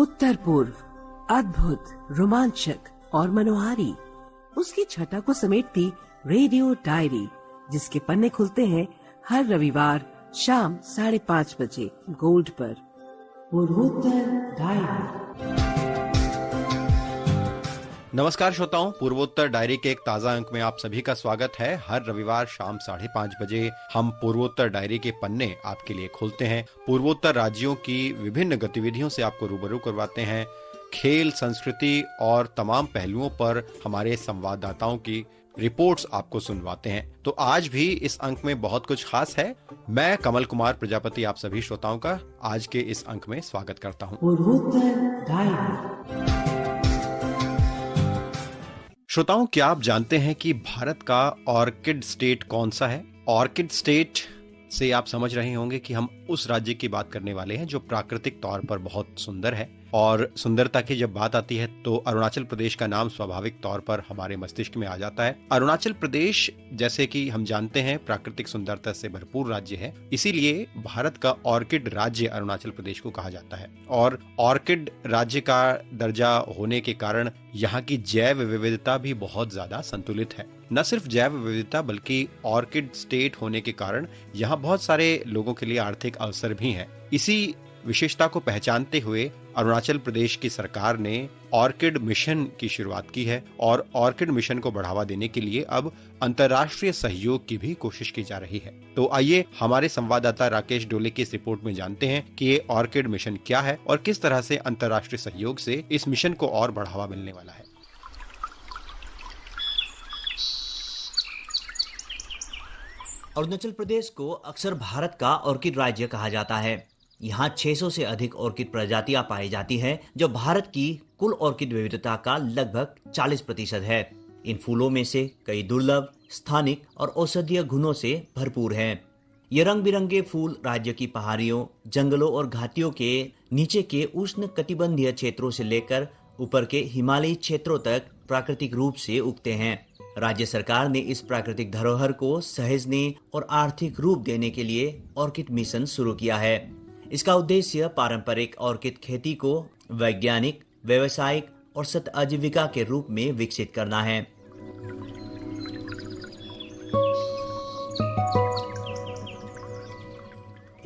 उत्तर पूर्व अद्भुत, रोमांचक और मनोहारी उसकी छटा को समेटती रेडियो डायरी, जिसके पन्ने खुलते हैं हर रविवार शाम 5:30 बजे गोल्ड पर। पूर्वोत्तर डायरी। नमस्कार श्रोताओं, पूर्वोत्तर डायरी के एक ताजा अंक में आप सभी का स्वागत है। हर रविवार शाम 5:30 बजे हम पूर्वोत्तर डायरी के पन्ने आपके लिए खोलते हैं। पूर्वोत्तर राज्यों की विभिन्न गतिविधियों से आपको रूबरू करवाते हैं। खेल, संस्कृति और तमाम पहलुओं पर हमारे संवाददाताओं की रिपोर्ट्स आपको सुनवाते हैं। तो आज भी इस अंक में बहुत कुछ खास है। मैं कमल कुमार प्रजापति आप सभी श्रोताओं का आज के इस अंक में स्वागत करता हूं। पूर्वोत्तर डायरी। श्रोताओं, क्या आप जानते हैं कि भारत का ऑर्किड स्टेट कौन सा है? ऑर्किड स्टेट से आप समझ रहे होंगे कि हम उस राज्य की बात करने वाले हैं जो प्राकृतिक तौर पर बहुत सुंदर है। और सुंदरता की जब बात आती है तो अरुणाचल प्रदेश का नाम स्वाभाविक तौर पर हमारे मस्तिष्क में आ जाता है। अरुणाचल प्रदेश, जैसे कि हम जानते हैं, प्राकृतिक सुंदरता से भरपूर राज्य है। इसीलिए भारत का ऑर्किड राज्य अरुणाचल प्रदेश को कहा जाता है। और ऑर्किड राज्य का दर्जा होने के कारण यहाँ की जैव विविधता भी बहुत ज्यादा संतुलित है। न सिर्फ जैव विविधता बल्कि ऑर्किड स्टेट होने के कारण यहाँ बहुत सारे लोगों के लिए आर्थिक अवसर भी हैं। इसी विशेषता को पहचानते हुए अरुणाचल प्रदेश की सरकार ने ऑर्किड मिशन की शुरुआत की है और ऑर्किड मिशन को बढ़ावा देने के लिए अब अंतर्राष्ट्रीय सहयोग की भी कोशिश की जा रही है। तो आइए हमारे संवाददाता राकेश डोले की इस रिपोर्ट में जानते हैं कि ये ऑर्किड मिशन क्या है और किस तरह से अंतर्राष्ट्रीय सहयोग से इस मिशन को और बढ़ावा मिलने वाला है। अरुणाचल प्रदेश को अक्सर भारत का ऑर्किड राज्य कहा जाता है। यहाँ 600 से अधिक ऑर्किड प्रजातियां पाई जाती हैं, जो भारत की कुल ऑर्किड विविधता का लगभग 40% है। इन फूलों में से कई दुर्लभ, स्थानिक और औषधीय गुणों से भरपूर हैं। ये रंग बिरंगे फूल राज्य की पहाड़ियों, जंगलों और घाटियों के नीचे के उष्ण कटिबंधीय क्षेत्रों से लेकर ऊपर के हिमालयी क्षेत्रों तक प्राकृतिक रूप से उगते हैं। राज्य सरकार ने इस प्राकृतिक धरोहर को सहेजने और आर्थिक रूप देने के लिए ऑर्किड मिशन शुरू किया है। इसका उद्देश्य पारंपरिक ऑर्किड खेती को वैज्ञानिक, व्यावसायिक और सत आजीविका के रूप में विकसित करना है।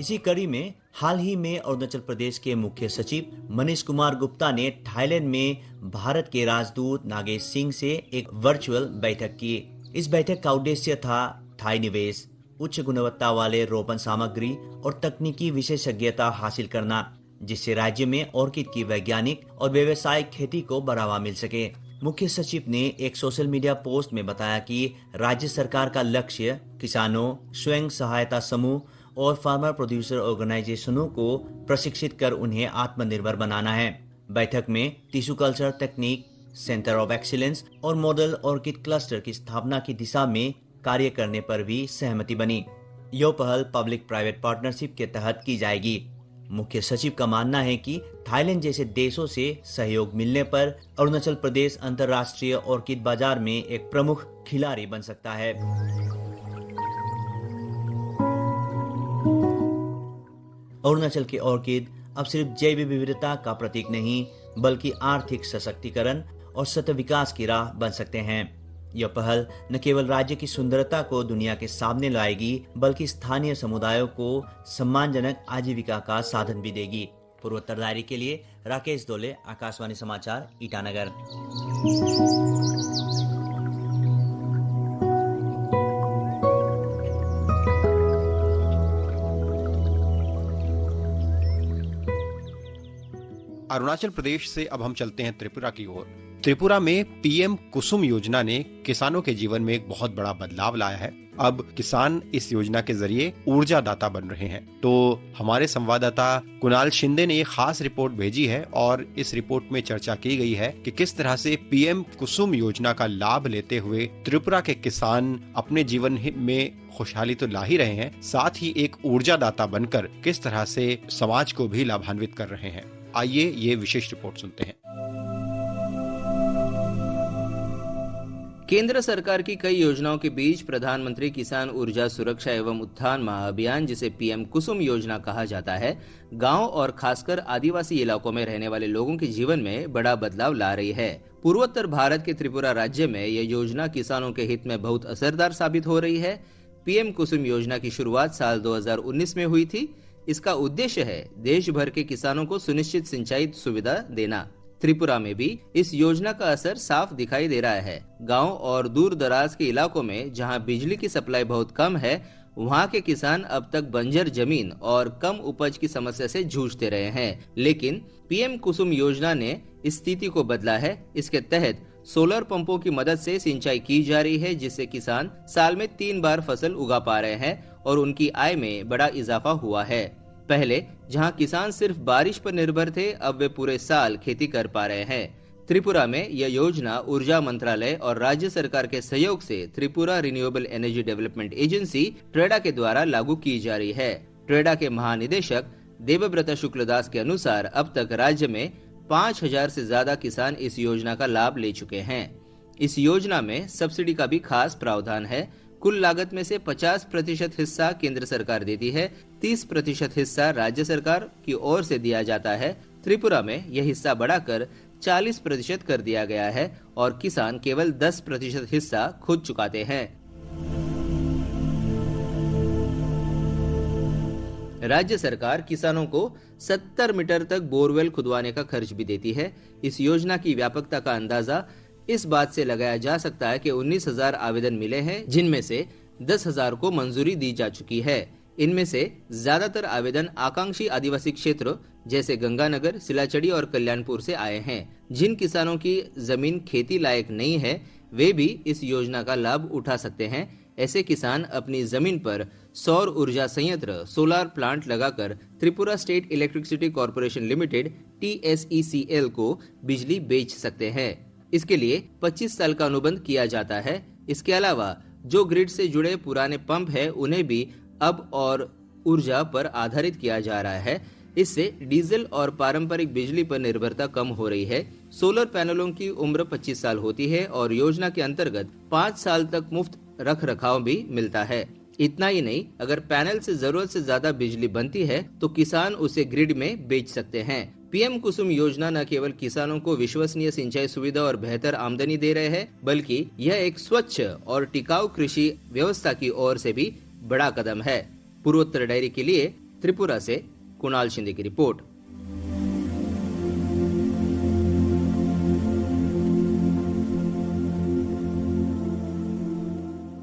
इसी कड़ी में हाल ही में अरुणाचल प्रदेश के मुख्य सचिव मनीष कुमार गुप्ता ने थाईलैंड में भारत के राजदूत नागेश सिंह से एक वर्चुअल बैठक की। इस बैठक का उद्देश्य था थाई निवेश, उच्च गुणवत्ता वाले रोपण सामग्री और तकनीकी विशेषज्ञता हासिल करना, जिससे राज्य में ऑर्किड की वैज्ञानिक और व्यावसायिक खेती को बढ़ावा मिल सके। मुख्य सचिव ने एक सोशल मीडिया पोस्ट में बताया कि राज्य सरकार का लक्ष्य किसानों, स्वयं सहायता समूह और फार्मर प्रोड्यूसर ऑर्गेनाइजेशनों को प्रशिक्षित कर उन्हें आत्मनिर्भर बनाना है। बैठक में टिश्यू कल्चर तकनीक, सेंटर ऑफ एक्सीलेंस और मॉडल ऑर्किड क्लस्टर की स्थापना की दिशा में कार्य करने पर भी सहमति बनी। यह पहल पब्लिक प्राइवेट पार्टनरशिप के तहत की जाएगी। मुख्य सचिव का मानना है कि थाईलैंड जैसे देशों से सहयोग मिलने पर अरुणाचल प्रदेश अंतर्राष्ट्रीय ऑर्किड बाजार में एक प्रमुख खिलाड़ी बन सकता है। अरुणाचल के ऑर्किड अब सिर्फ जैव विविधता का प्रतीक नहीं, बल्कि आर्थिक सशक्तिकरण और सतत विकास की राह बन सकते हैं। यह पहल न केवल राज्य की सुंदरता को दुनिया के सामने लाएगी, बल्कि स्थानीय समुदायों को सम्मानजनक आजीविका का साधन भी देगी। पूर्वोत्तर डायरी के लिए राकेश डोले, आकाशवाणी समाचार, ईटानगर। अरुणाचल प्रदेश से अब हम चलते हैं त्रिपुरा की ओर। त्रिपुरा में पीएम कुसुम योजना ने किसानों के जीवन में एक बहुत बड़ा बदलाव लाया है। अब किसान इस योजना के जरिए ऊर्जा दाता बन रहे हैं। तो हमारे संवाददाता कुणाल शिंदे ने ये खास रिपोर्ट भेजी है और इस रिपोर्ट में चर्चा की गई है कि किस तरह से पीएम कुसुम योजना का लाभ लेते हुए त्रिपुरा के किसान अपने जीवन में खुशहाली तो ला ही रहे हैं, साथ ही एक ऊर्जा दाता बनकर किस तरह से समाज को भी लाभान्वित कर रहे हैं। आइए ये विशेष रिपोर्ट सुनते हैं। केंद्र सरकार की कई योजनाओं के बीच प्रधानमंत्री किसान ऊर्जा सुरक्षा एवं उत्थान महाअभियान, जिसे पीएम कुसुम योजना कहा जाता है, गांव और खासकर आदिवासी इलाकों में रहने वाले लोगों के जीवन में बड़ा बदलाव ला रही है। पूर्वोत्तर भारत के त्रिपुरा राज्य में यह योजना किसानों के हित में बहुत असरदार साबित हो रही है। पीएम कुसुम योजना की शुरुआत साल 2019 में हुई थी। इसका उद्देश्य है देश भर के किसानों को सुनिश्चित सिंचाई सुविधा देना। त्रिपुरा में भी इस योजना का असर साफ दिखाई दे रहा है। गांव और दूर दराज के इलाकों में जहां बिजली की सप्लाई बहुत कम है, वहां के किसान अब तक बंजर जमीन और कम उपज की समस्या से जूझते रहे हैं। लेकिन पीएम कुसुम योजना ने इस स्थिति को बदला है। इसके तहत सोलर पंपों की मदद से सिंचाई की जा रही है, जिससे किसान साल में 3 बार फसल उगा पा रहे हैं और उनकी आय में बड़ा इजाफा हुआ है। पहले जहां किसान सिर्फ बारिश पर निर्भर थे, अब वे पूरे साल खेती कर पा रहे हैं। त्रिपुरा में यह योजना ऊर्जा मंत्रालय और राज्य सरकार के सहयोग से Tripura renewable energy development agency TREDA के द्वारा लागू की जा रही है। ट्रेडा के महानिदेशक देवव्रत शुक्लदास के अनुसार अब तक राज्य में 5000 से ज्यादा किसान इस योजना का लाभ ले चुके हैं। इस योजना में सब्सिडी का भी खास प्रावधान है। कुल लागत में से 50% हिस्सा केंद्र सरकार देती है, 30% हिस्सा राज्य सरकार की ओर से दिया जाता है। त्रिपुरा में यह हिस्सा बढ़ाकर 40% कर दिया गया है और किसान केवल 10% हिस्सा खुद चुकाते हैं। राज्य सरकार किसानों को 70 मीटर तक बोरवेल खुदवाने का खर्च भी देती है। इस योजना की व्यापकता का अंदाजा इस बात से लगाया जा सकता है कि 19,000 आवेदन मिले हैं, जिनमें से 10,000 को मंजूरी दी जा चुकी है। इनमें से ज्यादातर आवेदन आकांक्षी आदिवासी क्षेत्रों जैसे गंगानगर, सिलाचड़ी और कल्याणपुर से आए हैं। जिन किसानों की जमीन खेती लायक नहीं है, वे भी इस योजना का लाभ उठा सकते हैं। ऐसे किसान अपनी जमीन पर सौर ऊर्जा संयंत्र, सोलर प्लांट लगाकर Tripura state electricity corporation limited TSECL को बिजली बेच सकते हैं। इसके लिए 25 साल का अनुबंध किया जाता है। इसके अलावा जो ग्रिड से जुड़े पुराने पंप है, उन्हें भी अब और ऊर्जा पर आधारित किया जा रहा है। इससे डीजल और पारंपरिक बिजली पर निर्भरता कम हो रही है। सोलर पैनलों की उम्र 25 साल होती है और योजना के अंतर्गत 5 साल तक मुफ्त रख रखाव भी मिलता है। इतना ही नहीं, अगर पैनल से जरूरत से ज्यादा बिजली बनती है तो किसान उसे ग्रिड में बेच सकते हैं। पीएम कुसुम योजना न केवल किसानों को विश्वसनीय सिंचाई सुविधा और बेहतर आमदनी दे रहे हैं, बल्कि यह एक स्वच्छ और टिकाऊ कृषि व्यवस्था की ओर से भी बड़ा कदम है। पूर्वोत्तर डायरी के लिए त्रिपुरा से कुणाल शिंदे की रिपोर्ट।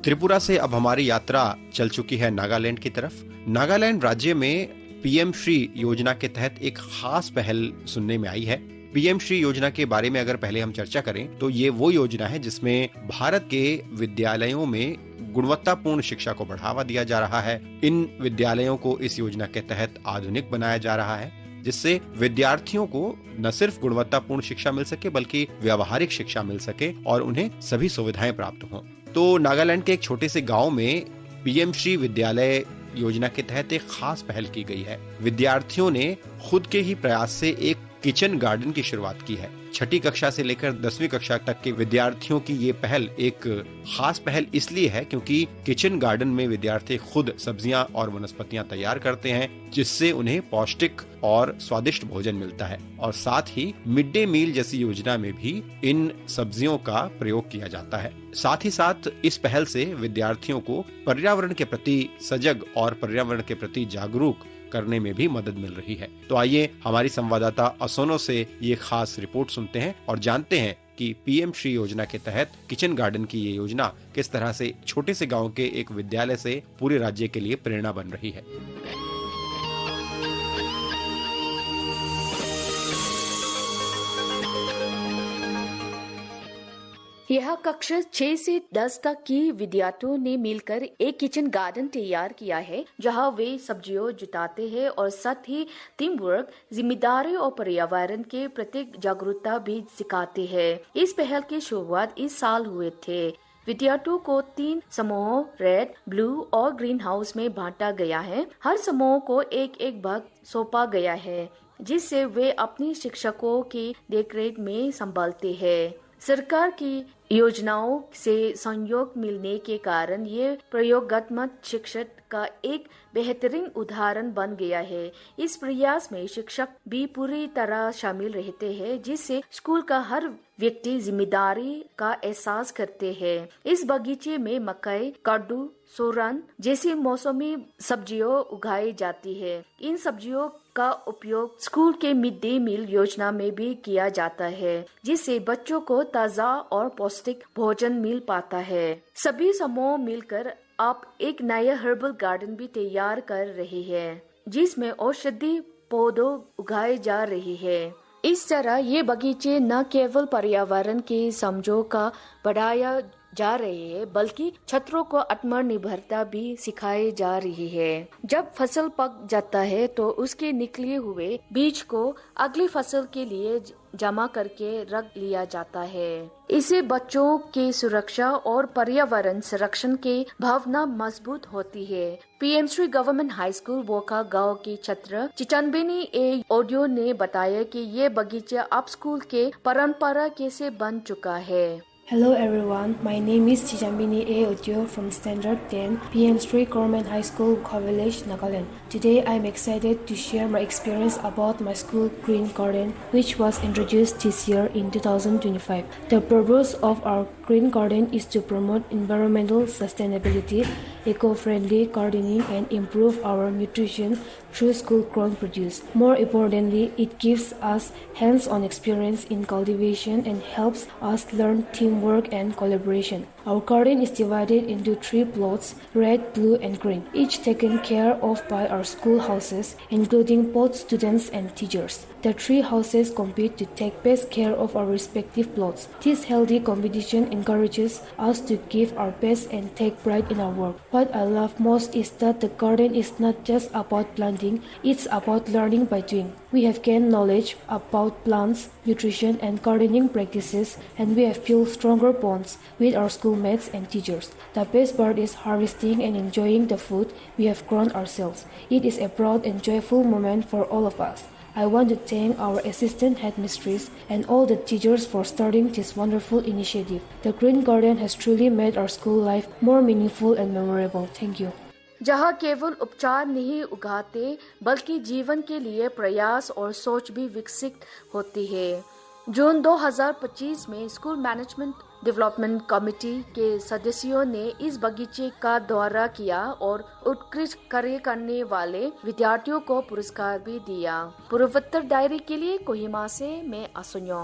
त्रिपुरा से अब हमारी यात्रा चल चुकी है नागालैंड की तरफ। नागालैंड राज्य में पीएम श्री योजना के तहत एक खास पहल सुनने में आई है। पीएम श्री योजना के बारे में अगर पहले हम चर्चा करें तो ये वो योजना है जिसमें भारत के विद्यालयों में गुणवत्तापूर्ण शिक्षा को बढ़ावा दिया जा रहा है। इन विद्यालयों को इस योजना के तहत आधुनिक बनाया जा रहा है, जिससे विद्यार्थियों को न सिर्फ गुणवत्तापूर्ण शिक्षा मिल सके बल्कि व्यावहारिक शिक्षा मिल सके और उन्हें सभी सुविधाएं प्राप्त हों। तो नागालैंड के एक छोटे से गांव में पीएम श्री विद्यालय योजना के तहत एक खास पहल की गई है। विद्यार्थियों ने खुद के ही प्रयास से एक किचन गार्डन की शुरुआत की है। 6ठी कक्षा से लेकर 10वीं कक्षा तक के विद्यार्थियों की ये पहल एक खास पहल इसलिए है क्योंकि किचन गार्डन में विद्यार्थी खुद सब्जियां और वनस्पतियां तैयार करते हैं, जिससे उन्हें पौष्टिक और स्वादिष्ट भोजन मिलता है। और साथ ही मिड डे मील जैसी योजना में भी इन सब्जियों का प्रयोग किया जाता है। साथ ही साथ इस पहल से विद्यार्थियों को पर्यावरण के प्रति सजग और पर्यावरण के प्रति जागरूक करने में भी मदद मिल रही है। तो आइए हमारी संवाददाता असोनो से ये खास रिपोर्ट सुनते हैं और जानते हैं कि पीएम श्री योजना के तहत किचन गार्डन की ये योजना किस तरह से छोटे से गांव के एक विद्यालय से पूरे राज्य के लिए प्रेरणा बन रही है। यह कक्षा 6 से 10 तक की विद्यार्थियों ने मिलकर एक किचन गार्डन तैयार किया है, जहां वे सब्जियों जुटाते हैं और साथ ही टीम वर्क, जिम्मेदारी और पर्यावरण के प्रति जागरूकता भी सिखाते हैं। इस पहल की शुरुआत इस साल हुए थे। विद्यार्थियों को 3 समूहों रेड, ब्लू और ग्रीन हाउस में बांटा गया है। हर समूह को एक एक भाग सौंपा गया है, जिससे वे अपने शिक्षकों की देखरेख में संभालते हैं। सरकार की योजनाओं से सहयोग मिलने के कारण ये प्रयोगात्मक शिक्षा का एक बेहतरीन उदाहरण बन गया है। इस प्रयास में शिक्षक भी पूरी तरह शामिल रहते हैं, जिससे स्कूल का हर व्यक्ति जिम्मेदारी का एहसास करते हैं। इस बगीचे में मकई, कद्दू, सोरन जैसी मौसमी सब्जियों उगाई जाती है। इन सब्जियों का उपयोग स्कूल के मिड डे मील योजना में भी किया जाता है, जिससे बच्चों को ताज़ा और पौष्टिक भोजन मिल पाता है। सभी समूह मिलकर आप एक नया हर्बल गार्डन भी तैयार कर रहे हैं, जिसमें औषधि पौधों उगाए जा रही है। इस तरह ये बगीचे न केवल पर्यावरण के समझो का बढ़ाया जा रही है, बल्कि छात्रों को आत्मनिर्भरता भी सिखाई जा रही है। जब फसल पक जाता है तो उसके निकले हुए बीज को अगली फसल के लिए जमा करके रख लिया जाता है। इससे बच्चों की सुरक्षा और पर्यावरण संरक्षण की भावना मजबूत होती है। PM Shri government high school Voka गांव की छात्र चिचनबेनी ए ऑडियो ने बताया कि ये बगीचा अब स्कूल के परंपरा कैसे बन चुका है। Hello everyone, my name is Chichanbini A. Odio from Standard 10, PM Street Government High School, Kho Village, Nagaland. Today I am excited to share my experience about my school green garden, which was introduced this year in 2025. The purpose of our green garden is to promote environmental sustainability, eco-friendly gardening and improve our nutrition through school-grown produce. More importantly, it gives us hands-on experience in cultivation and helps us learn teamwork and collaboration. Our garden is divided into 3 plots, red, blue and green, each taken care of by our school houses, including both students and teachers. The 3 houses compete to take best care of our respective plots. This healthy competition encourages us to give our best and take pride in our work. What I love most is that the garden is not just about planting, it's about learning by doing. We have gained knowledge about plants, nutrition and gardening practices, and we have built stronger bonds with our schoolmates and teachers. The best part is harvesting and enjoying the food we have grown ourselves. It is a proud and joyful moment for all of us. I want to thank our assistant headmistress and all the teachers for starting this wonderful initiative. The Green Garden has truly made our school life more meaningful and memorable. Thank you. जहाँ केवल उपचार नहीं उगाते बल्कि जीवन के लिए प्रयास और सोच भी विकसित होती है। जून 2025 में स्कूल मैनेजमेंट डेवलपमेंट कमेटी के सदस्यों ने इस बगीचे का दौरा किया और उत्कृष्ट कार्य करने वाले विद्यार्थियों को पुरस्कार भी दिया। पूर्वोत्तर डायरी के लिए कोहिमा से मैं असुन्यो।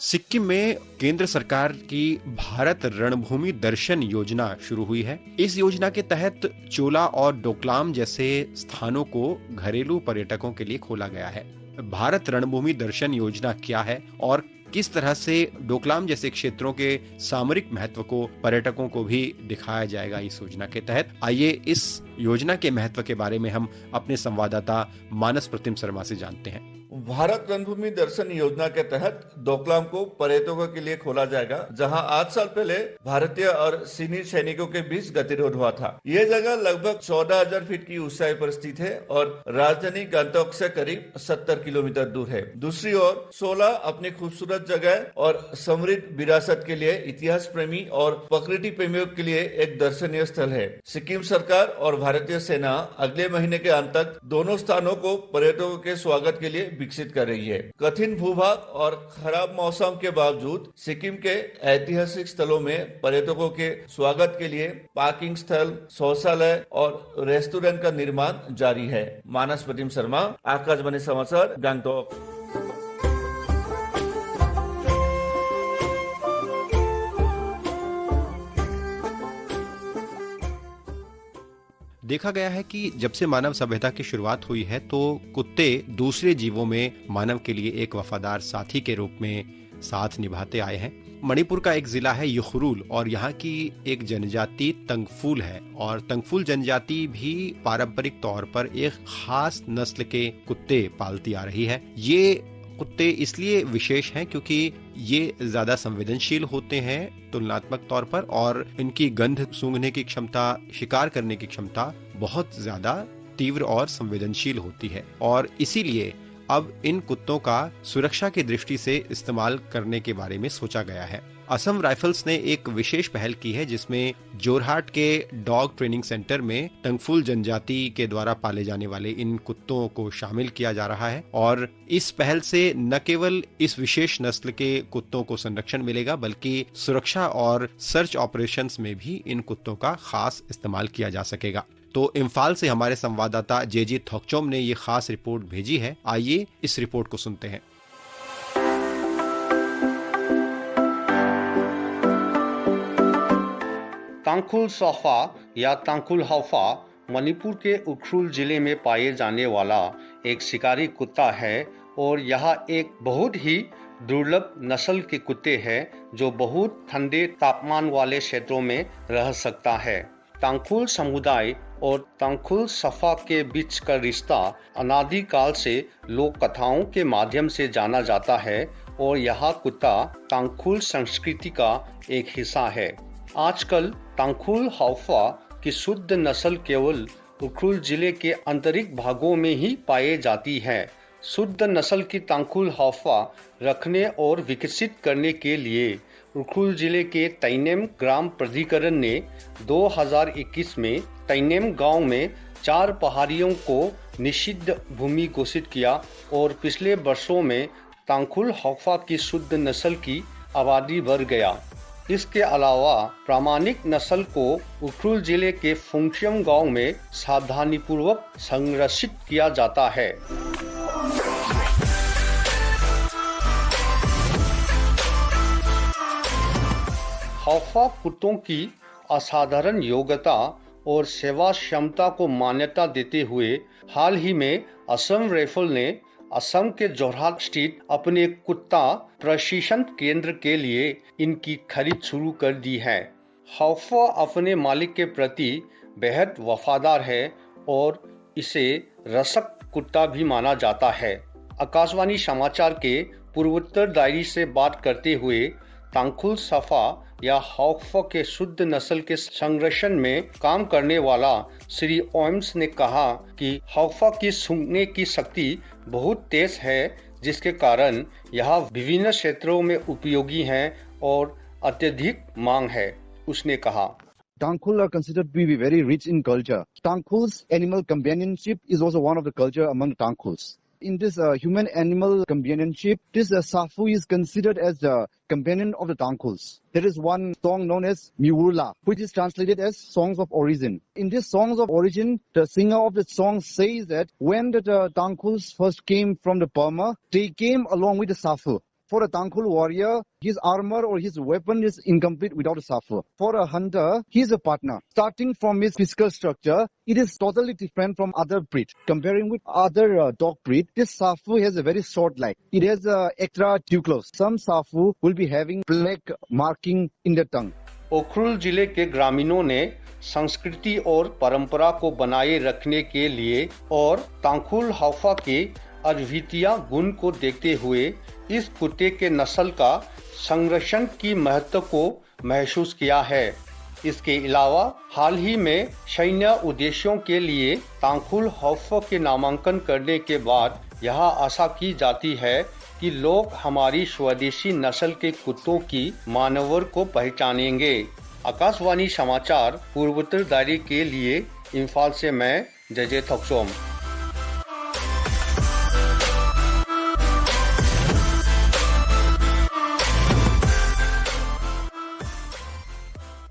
सिक्किम में केंद्र सरकार की भारत रणभूमि दर्शन योजना शुरू हुई है। इस योजना के तहत चोला और डोकलाम जैसे स्थानों को घरेलू पर्यटकों के लिए खोला गया है। भारत रणभूमि दर्शन योजना क्या है और किस तरह से डोकलाम जैसे क्षेत्रों के सामरिक महत्व को पर्यटकों को भी दिखाया जाएगा इस योजना के तहत। आइए इस योजना के महत्व के बारे में हम अपने संवाददाता मानस प्रतिम शर्मा से जानते हैं। भारत रणभूमि दर्शन योजना के तहत डोकलाम को पर्यटकों के लिए खोला जाएगा, जहां 8 साल पहले भारतीय और चीनी सैनिकों के बीच गतिरोध हुआ था। ये जगह लगभग 14,000 फीट की ऊंचाई पर स्थित है और राजधानी गंगटोक से करीब 70 किलोमीटर दूर है। दूसरी ओर 16 अपनी खूबसूरत जगह और समृद्ध विरासत के लिए इतिहास प्रेमी और प्रकृति प्रेमियों के लिए एक दर्शनीय स्थल है। सिक्किम सरकार और भारतीय सेना अगले महीने के अंत तक दोनों स्थानों को पर्यटकों के स्वागत के लिए विकसित कर रही है। कठिन भूभाग और खराब मौसम के बावजूद सिक्किम के ऐतिहासिक स्थलों में पर्यटकों के स्वागत के लिए पार्किंग स्थल, शौचालय और रेस्टोरेंट का निर्माण जारी है। मानस प्रतिम शर्मा, आकाशवाणी समाचार, गंगटोक। देखा गया है कि जब से मानव सभ्यता की शुरुआत हुई है तो कुत्ते दूसरे जीवों में मानव के लिए एक वफादार साथी के रूप में साथ निभाते आए हैं। मणिपुर का एक जिला है युखरूल और यहाँ की एक जनजाति तंगफूल है और तंगफूल जनजाति भी पारंपरिक तौर पर एक खास नस्ल के कुत्ते पालती आ रही है। ये कुत्ते इसलिए विशेष हैं क्योंकि ये ज्यादा संवेदनशील होते हैं तुलनात्मक तौर पर, और इनकी गंध सूंघने की क्षमता, शिकार करने की क्षमता बहुत ज्यादा तीव्र और संवेदनशील होती है। और इसीलिए अब इन कुत्तों का सुरक्षा की दृष्टि से इस्तेमाल करने के बारे में सोचा गया है। असम राइफल्स ने एक विशेष पहल की है जिसमें जोरहाट के डॉग ट्रेनिंग सेंटर में टंगफुल जनजाति के द्वारा पाले जाने वाले इन कुत्तों को शामिल किया जा रहा है। और इस पहल से न केवल इस विशेष नस्ल के कुत्तों को संरक्षण मिलेगा, बल्कि सुरक्षा और सर्च ऑपरेशंस में भी इन कुत्तों का खास इस्तेमाल किया जा सकेगा। तो इम्फाल से हमारे संवाददाता जेजी थोकचोम ने ये खास रिपोर्ट भेजी है। आइए इस रिपोर्ट को सुनते हैं। तांगखुल सफा या तांगखुल हौफा मणिपुर के उखरुल जिले में पाए जाने वाला एक शिकारी कुत्ता है और यह एक बहुत ही दुर्लभ नस्ल के कुत्ते हैं जो बहुत ठंडे तापमान वाले क्षेत्रों में रह सकता है। तांगखुल समुदाय और तांगखुल सफा के बीच का रिश्ता अनादिकाल से लोक कथाओं के माध्यम से जाना जाता है और यह कुत्ता तांगखुल संस्कृति का एक हिस्सा है। आजकल तांगखुल हौफा की शुद्ध नस्ल केवल उखरुल जिले के आंतरिक भागों में ही पाई जाती है। शुद्ध नस्ल की तांगखुल हौफा रखने और विकसित करने के लिए उखरुल जिले के तैनेम ग्राम प्राधिकरण ने 2021 में तैनेम गांव में 4 पहाड़ियों को निषिद्ध भूमि घोषित किया और पिछले वर्षों में तांगखुल हौफा की शुद्ध नस्ल की आबादी बढ़ गया। इसके अलावा प्रामाणिक नस्ल को उखरुल जिले के फुंगशियम गांव में सावधानीपूर्वक संरक्षित किया जाता है। हौफा कुत्तों की असाधारण योग्यता और सेवा क्षमता को मान्यता देते हुए हाल ही में असम राइफल ने असम के जोरहाट स्थित अपने कुत्ता प्रशिक्षण केंद्र के लिए इनकी खरीद शुरू कर दी है। हौफा अपने मालिक के प्रति बेहद वफादार है और इसे रसक कुत्ता भी माना जाता है। आकाशवाणी समाचार के पूर्वोत्तर डायरी से बात करते हुए तांगखुल सफा या हौफा के शुद्ध नस्ल के संरक्षण में काम करने वाला श्री ओम्स ने कहा कि हौफा की सूंघने की शक्ति बहुत तेज है, जिसके कारण यह विभिन्न क्षेत्रों में उपयोगी है और अत्यधिक मांग है। उसने कहा, Tangkhul are considered to be very rich in culture. Tangkhul's animal companionship is also one of the culture among Tangkhuls. In this human-animal companionship, this Safu is considered as the companion of the Tangkhuls. There is one song known as Miwurla, which is translated as Songs of Origin. In this Songs of Origin, the singer of the song says that when the Tangkhuls first came from the Burma, they came along with the Safu. For a Tangkhul warrior, his armor or his weapon is incomplete without a Safu. For a hunter, he is a partner. Starting from his physical structure, it is totally different from other breeds. Comparing with other dog breed, this Safu has a very short leg. It has extra tuclos. Some Safu will be having black marking in the tongue. Ukhrul जिले के ग्रामीणों ने संस्कृति और परंपरा को बनाए रखने के लिए और तांगखुल हौफा के अद्वितीय गुण को देखते हुए इस कुत्ते के नस्ल का संरक्षण की महत्व को महसूस किया है। इसके अलावा हाल ही में सैन्य उद्देश्यों के लिए तांगखुल हौफा के नामांकन करने के बाद यह आशा की जाती है कि लोग हमारी स्वदेशी नस्ल के कुत्तों की मानवर को पहचानेंगे। आकाशवाणी समाचार पूर्वोत्तर डायरी के लिए इम्फाल से मैं जजे थोकचोम।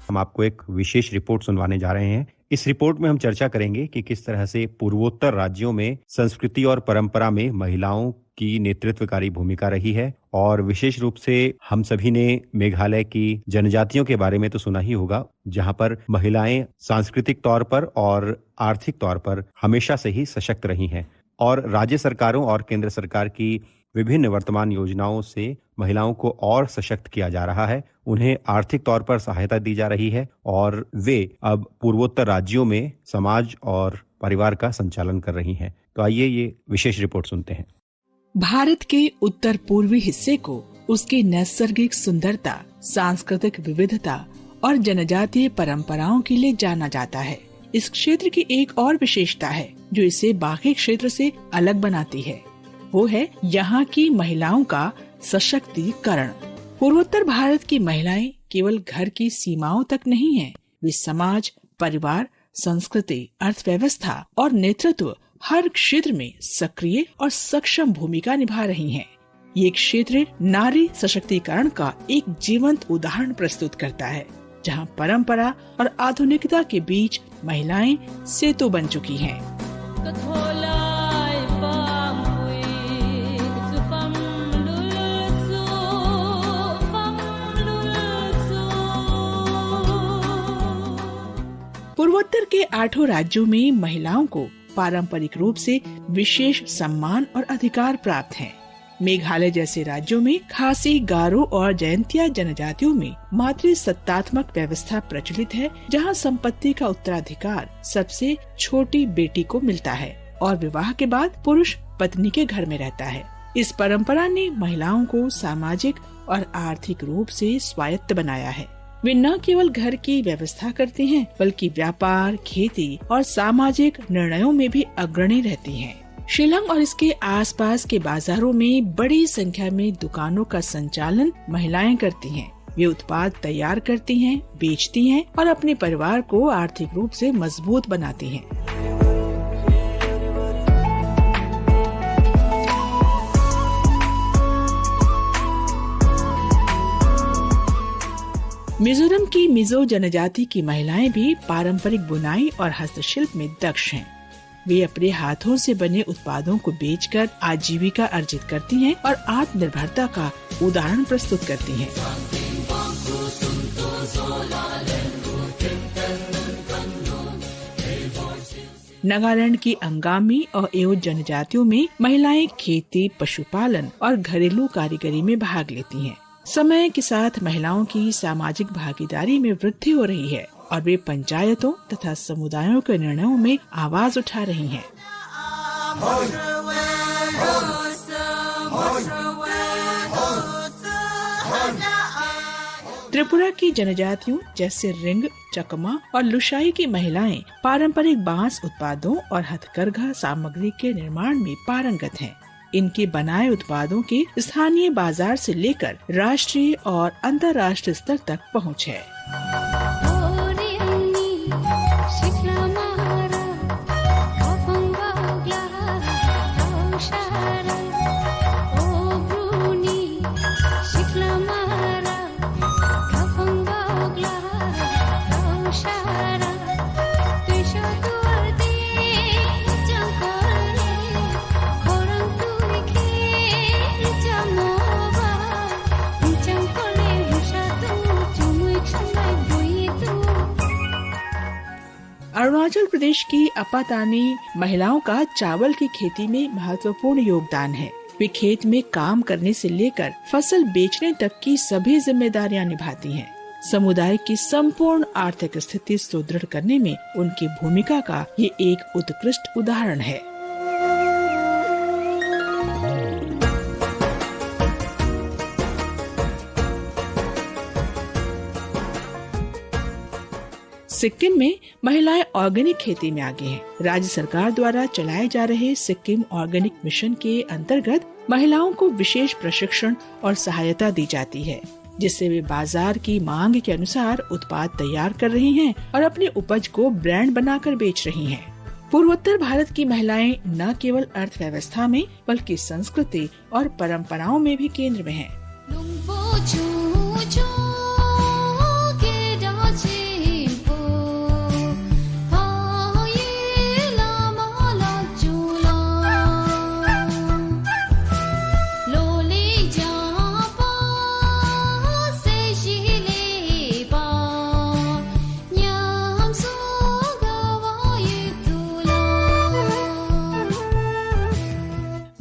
हम आपको एक विशेष रिपोर्ट सुनवाने जा रहे हैं। इस रिपोर्ट में हम चर्चा करेंगे कि किस तरह से पूर्वोत्तर राज्यों में संस्कृति और परंपरा में महिलाओं की नेतृत्वकारी भूमिका रही है, और विशेष रूप से हम सभी ने मेघालय की जनजातियों के बारे में तो सुना ही होगा, जहां पर महिलाएं सांस्कृतिक तौर पर और आर्थिक तौर पर हमेशा से ही सशक्त रही हैं, और राज्य सरकारों और केंद्र सरकार की विभिन्न वर्तमान योजनाओं से महिलाओं को और सशक्त किया जा रहा है, उन्हें आर्थिक तौर पर सहायता दी जा रही है और वे अब पूर्वोत्तर राज्यों में समाज और परिवार का संचालन कर रही हैं। तो आइए ये विशेष रिपोर्ट सुनते हैं। भारत के उत्तर पूर्वी हिस्से को उसकी नैसर्गिक सुंदरता, सांस्कृतिक विविधता और जनजातीय परंपराओं के लिए जाना जाता है। इस क्षेत्र की एक और विशेषता है जो इसे बाकी क्षेत्र से अलग बनाती है, वो है यहाँ की महिलाओं का सशक्तिकरण। पूर्वोत्तर भारत की महिलाएं केवल घर की सीमाओं तक नहीं हैं, वे समाज, परिवार, संस्कृति, अर्थव्यवस्था और नेतृत्व हर क्षेत्र में सक्रिय और सक्षम भूमिका निभा रही हैं। ये क्षेत्र नारी सशक्तिकरण का एक जीवंत उदाहरण प्रस्तुत करता है, जहां परंपरा और आधुनिकता के बीच महिलाएं सेतु बन चुकी हैं। पूर्वोत्तर के 8 राज्यों में महिलाओं को पारंपरिक रूप से विशेष सम्मान और अधिकार प्राप्त हैं। मेघालय जैसे राज्यों में खासी, गारो और जयंतिया जनजातियों में मातृसत्तात्मक व्यवस्था प्रचलित है, जहां संपत्ति का उत्तराधिकार सबसे छोटी बेटी को मिलता है और विवाह के बाद पुरुष पत्नी के घर में रहता है। इस परंपरा ने महिलाओं को सामाजिक और आर्थिक रूप से स्वायत्त बनाया है। वे न केवल घर की व्यवस्था करती हैं, बल्कि व्यापार, खेती और सामाजिक निर्णयों में भी अग्रणी रहती हैं। शिलांग और इसके आसपास के बाजारों में बड़ी संख्या में दुकानों का संचालन महिलाएं करती हैं। वे उत्पाद तैयार करती हैं, बेचती हैं और अपने परिवार को आर्थिक रूप से मजबूत बनाती हैं। मिजोरम की मिजो जनजाति की महिलाएं भी पारंपरिक बुनाई और हस्तशिल्प में दक्ष हैं। वे अपने हाथों से बने उत्पादों को बेचकर आजीविका अर्जित करती हैं और आत्मनिर्भरता का उदाहरण प्रस्तुत करती हैं। नागालैंड की अंगामी और एओ जनजातियों में महिलाएं खेती, पशुपालन और घरेलू कारीगरी में भाग लेती हैं। समय के साथ महिलाओं की सामाजिक भागीदारी में वृद्धि हो रही है और वे पंचायतों तथा समुदायों के निर्णयों में आवाज उठा रही हैं। त्रिपुरा की जनजातियों जैसे रिंग, चकमा और लुशाई की महिलाएं पारंपरिक बांस उत्पादों और हथकरघा सामग्री के निर्माण में पारंगत हैं। इनके बनाए उत्पादों के स्थानीय बाजार से लेकर राष्ट्रीय और अंतर्राष्ट्रीय स्तर तक पहुंच है। अरुणाचल प्रदेश की अपातानी महिलाओं का चावल की खेती में महत्वपूर्ण योगदान है। वे खेत में काम करने से लेकर फसल बेचने तक की सभी जिम्मेदारियां निभाती हैं। समुदाय की संपूर्ण आर्थिक स्थिति सुदृढ़ करने में उनकी भूमिका का ये एक उत्कृष्ट उदाहरण है। सिक्किम में महिलाएं ऑर्गेनिक खेती में आगे हैं। राज्य सरकार द्वारा चलाए जा रहे सिक्किम ऑर्गेनिक मिशन के अंतर्गत महिलाओं को विशेष प्रशिक्षण और सहायता दी जाती है, जिससे वे बाजार की मांग के अनुसार उत्पाद तैयार कर रही हैं और अपने उपज को ब्रांड बनाकर बेच रही हैं। पूर्वोत्तर भारत की महिलाएं न केवल अर्थव्यवस्था में बल्कि संस्कृति और परंपराओं में भी केंद्र में हैं।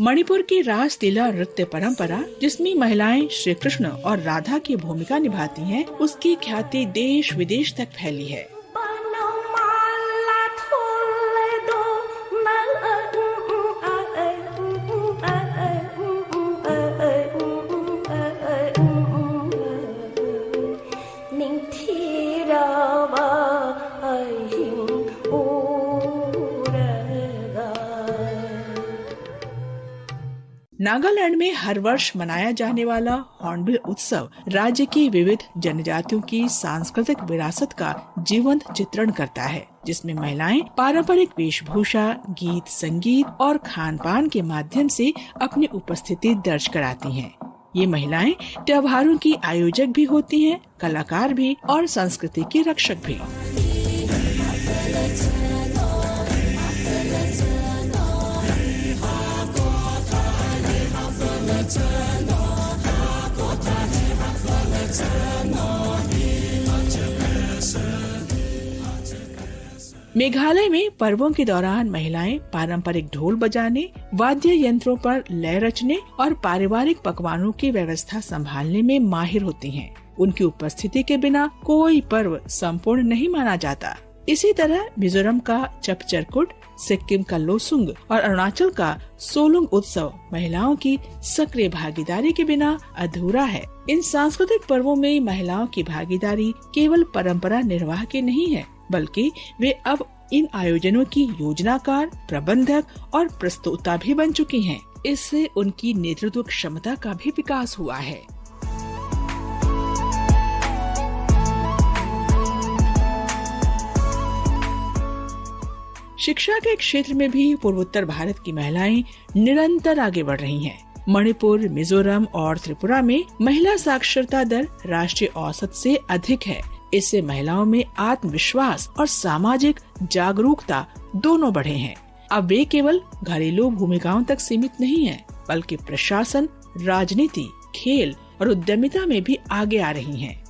मणिपुर की रास लीला नृत्य परंपरा, जिसमें महिलाएं श्री कृष्ण और राधा की भूमिका निभाती हैं, उसकी ख्याति देश विदेश तक फैली है। नागालैंड में हर वर्ष मनाया जाने वाला हॉर्नबिल उत्सव राज्य की विविध जनजातियों की सांस्कृतिक विरासत का जीवंत चित्रण करता है, जिसमें महिलाएं पारंपरिक वेशभूषा, गीत, संगीत और खान पान के माध्यम से अपनी उपस्थिति दर्ज कराती हैं। ये महिलाएं त्योहारों की आयोजक भी होती हैं, कलाकार भी और संस्कृति की रक्षक भी। मेघालय में पर्वों के दौरान महिलाएं पारंपरिक ढोल बजाने, वाद्य यंत्रों पर लय रचने और पारिवारिक पकवानों की व्यवस्था संभालने में माहिर होती हैं। उनकी उपस्थिति के बिना कोई पर्व संपूर्ण नहीं माना जाता। इसी तरह मिजोरम का चपचरकुट, सिक्किम का लोसुंग और अरुणाचल का सोलुंग उत्सव महिलाओं की सक्रिय भागीदारी के बिना अधूरा है। इन सांस्कृतिक पर्वों में महिलाओं की भागीदारी केवल परंपरा निर्वाह की नहीं है, बल्कि वे अब इन आयोजनों की योजनाकार, प्रबंधक और प्रस्तोता भी बन चुकी हैं। इससे उनकी नेतृत्व क्षमता का भी विकास हुआ है। शिक्षा के क्षेत्र में भी पूर्वोत्तर भारत की महिलाएं निरंतर आगे बढ़ रही हैं। मणिपुर, मिजोरम और त्रिपुरा में महिला साक्षरता दर राष्ट्रीय औसत से अधिक है। इससे महिलाओं में आत्मविश्वास और सामाजिक जागरूकता दोनों बढ़े हैं। अब वे केवल घरेलू भूमिकाओं तक सीमित नहीं हैं, बल्कि प्रशासन, राजनीति, खेल और उद्यमिता में भी आगे आ रही हैं।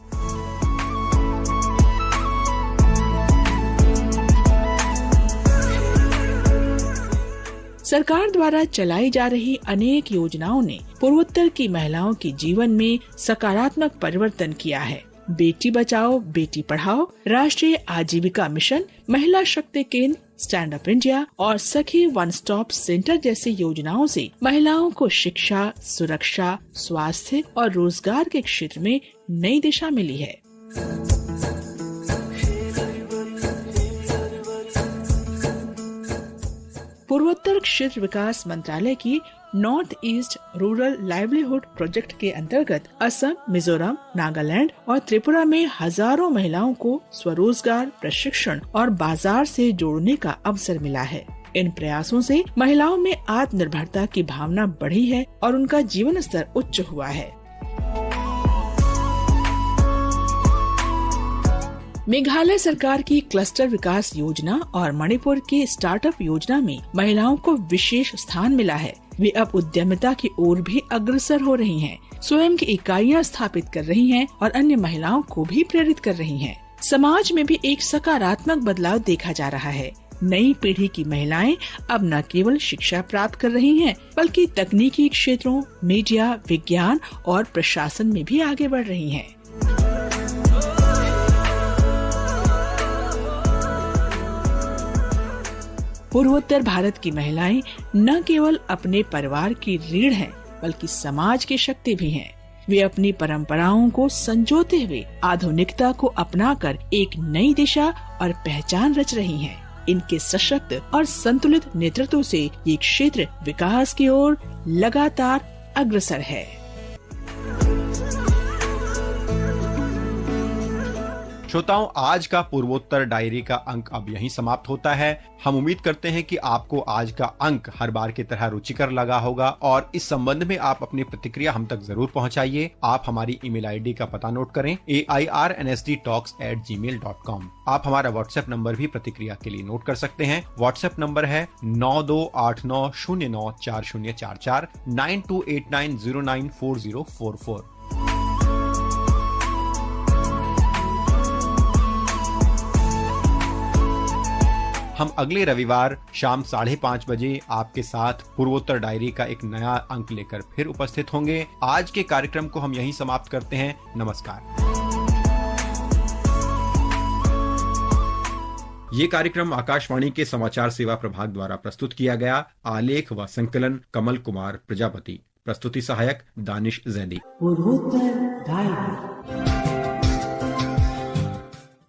सरकार द्वारा चलाई जा रही अनेक योजनाओं ने पूर्वोत्तर की महिलाओं के जीवन में सकारात्मक परिवर्तन किया है। बेटी बचाओ, बेटी पढ़ाओ, राष्ट्रीय आजीविका मिशन, महिला शक्ति केंद्र, स्टैंड अप इंडिया और सखी वन स्टॉप सेंटर जैसी योजनाओं से महिलाओं को शिक्षा, सुरक्षा, स्वास्थ्य और रोजगार के क्षेत्र में नई दिशा मिली है। पूर्वोत्तर क्षेत्र विकास मंत्रालय की north east rural livelihood project के अंतर्गत असम, मिजोरम, नागालैंड और त्रिपुरा में हजारों महिलाओं को स्वरोजगार, प्रशिक्षण और बाजार से जोड़ने का अवसर मिला है। इन प्रयासों से महिलाओं में आत्मनिर्भरता की भावना बढ़ी है और उनका जीवन स्तर उच्च हुआ है। मेघालय सरकार की क्लस्टर विकास योजना और मणिपुर की स्टार्टअप योजना में महिलाओं को विशेष स्थान मिला है। वे अब उद्यमिता की ओर भी अग्रसर हो रही हैं, स्वयं की इकाइयां स्थापित कर रही हैं और अन्य महिलाओं को भी प्रेरित कर रही हैं। समाज में भी एक सकारात्मक बदलाव देखा जा रहा है। नई पीढ़ी की महिलाएं अब न केवल शिक्षा प्राप्त कर रही हैं, बल्कि तकनीकी क्षेत्रों, मीडिया, विज्ञान और प्रशासन में भी आगे बढ़ रही हैं। पूर्वोत्तर भारत की महिलाएं न केवल अपने परिवार की रीढ़ हैं, बल्कि समाज की शक्ति भी हैं। वे अपनी परंपराओं को संजोते हुए आधुनिकता को अपनाकर एक नई दिशा और पहचान रच रही हैं। इनके सशक्त और संतुलित नेतृत्व से ये क्षेत्र विकास की ओर लगातार अग्रसर है। श्रोताओं, आज का पूर्वोत्तर डायरी का अंक अब यहीं समाप्त होता है। हम उम्मीद करते हैं कि आपको आज का अंक हर बार की तरह रुचिकर लगा होगा और इस संबंध में आप अपनी प्रतिक्रिया हम तक जरूर पहुंचाइए। आप हमारी ईमेल आईडी का पता नोट करें, airnsdtalks@gmail.com। आप हमारा व्हाट्सएप नंबर भी प्रतिक्रिया के लिए नोट कर सकते हैं। व्हाट्सएप नंबर है 9289094044 9289094044। हम अगले रविवार शाम 5:30 बजे आपके साथ पूर्वोत्तर डायरी का एक नया अंक लेकर फिर उपस्थित होंगे। आज के कार्यक्रम को हम यहीं समाप्त करते हैं। नमस्कार। ये कार्यक्रम आकाशवाणी के समाचार सेवा प्रभाग द्वारा प्रस्तुत किया गया। आलेख व संकलन कमल कुमार प्रजापति। प्रस्तुति सहायक दानिश जैदी। पूर्वोत्तर डायरी।